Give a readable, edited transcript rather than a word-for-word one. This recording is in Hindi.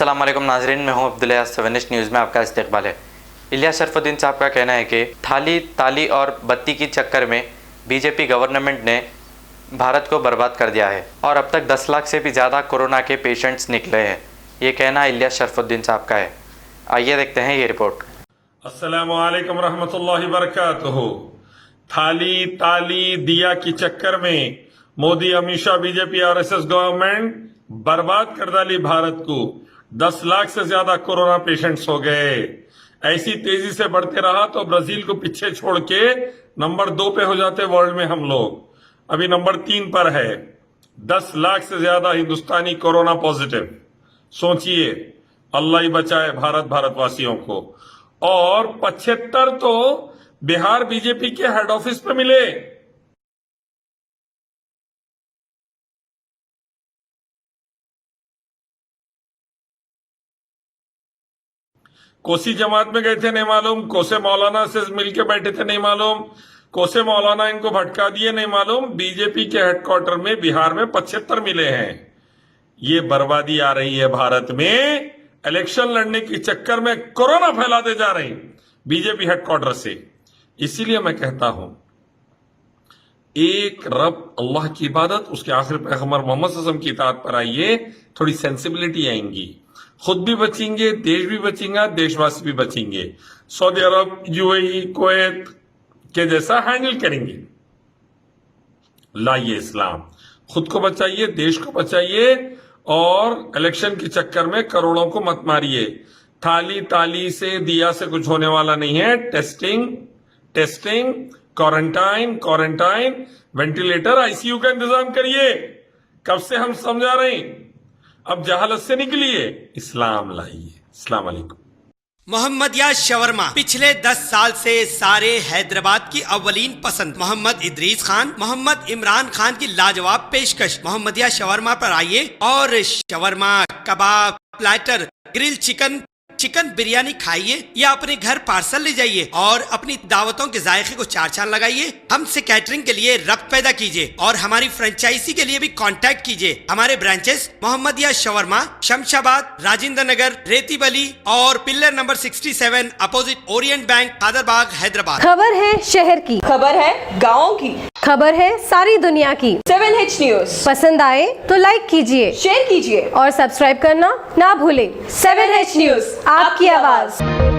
अस्सलाम वालेकुम नाजरीन, मैं हूं अब्दुल्ला। 7 न्यूज़ में आपका इस्तकबाल है। इलियास शरफुद्दीन साहब का कहना है कि थाली ताली और बत्ती की चक्कर में बीजेपी गवर्नमेंट ने भारत को बर्बाद कर दिया है और अब तक 10 लाख से भी ज़्यादा कोरोना के पेशेंट्स निकले हैं। ये कहना इलियास शरफुद्दीन साहब का है। आइए देखते हैं ये रिपोर्ट। अस्सलामु अलैकुम रहमतुल्लाहि बरकातुहू। थाली ताली दिया की चक्कर में Modi Amit Shah BJP RSS government बर्बाद कर डाली भारत को। 10 लाख से ज्यादा कोरोना पेशेंट्स हो गए। ऐसी तेजी से बढ़ते रहा तो ब्राजील को पीछे छोड़ के नंबर 2 पे हो जाते वर्ल्ड में हम लोग। अभी नंबर 3 पर है। 10 लाख से ज्यादा हिंदुस्तानी कोरोना पॉजिटिव। सोचिए, अल्लाह ही बचाए भारतवासियों को। और 75 तो बिहार बीजेपी के हेड ऑफिस पे मिले। कोसी जमात में गए थे नहीं मालूम, कोसे मौलाना से मिलके बैठे थे नहीं मालूम, कोसे मौलाना इनको भटका दिए नहीं मालूम। बीजेपी के हेडक्वार्टर में बिहार में 75 मिले हैं। ये बर्बादी आ रही है भारत में। इलेक्शन लड़ने के चक्कर में कोरोना फैलाते जा रहे हैं बीजेपी हेडक्वार्टर से। इसीलिए मैं कहता हूं, एक रब अल्लाह की इबादत, उसके आखिर पैगंबर मोहम्मद सल्लल्लाहु अलैहि वसल्लम की इताअत पर आइए, थोड़ी सेंसिबिलिटी आएंगी। खुद भी बचेंगे, देश भी बचेगा, देशवासी भी बचेंगे। सऊदी अरब, यूएई, कुवैत के जैसा हैंडल करेंगे। लाइए इस्लाम, खुद को बचाइए, देश को बचाइए और इलेक्शन के चक्कर में करोड़ों को मत मारिए। थाली ताली से दिया से कुछ होने वाला नहीं है। टेस्टिंग, क्वारंटाइन, वेंटिलेटर, आईसीयू का इंतजाम करिए। कब से हम समझा रहे हैं, अब जहालत से निकलिए, इस्लाम लाइए। अस्सलाम वालेकुम। मोहम्मदिया शवरमा पिछले 10 साल से सारे हैदराबाद की अव्वलीन पसंद। मोहम्मद इदरीस खान, मोहम्मद इमरान खान की लाजवाब पेशकश। मोहम्मदिया शवरमा पर आइए और शवरमा, कबाब, प्लेटर, ग्रिल चिकन बिरयानी खाइए या अपने घर पार्सल ले जाइए और अपनी दावतों के जायके को 4 चांद लगाइए। हमसे कैटरिंग के लिए रब्त पैदा कीजिए और हमारी फ्रेंचाइजी के लिए भी कांटेक्ट कीजिए। हमारे ब्रांचेस मोहम्मदिया शवरमा, शमशाबाद, राजेंद्र नगर, रेती बली और pillar number 67 opposite Orient bank, Kadarbagh, Hyderabad. खबर है शहर की, खबर है गाँव की, खबर है सारी दुनिया की। 7H न्यूज पसंद आए तो लाइक कीजिए, शेयर कीजिए और सब्सक्राइब करना ना भूले। 7H न्यूज, आपकी आवाज।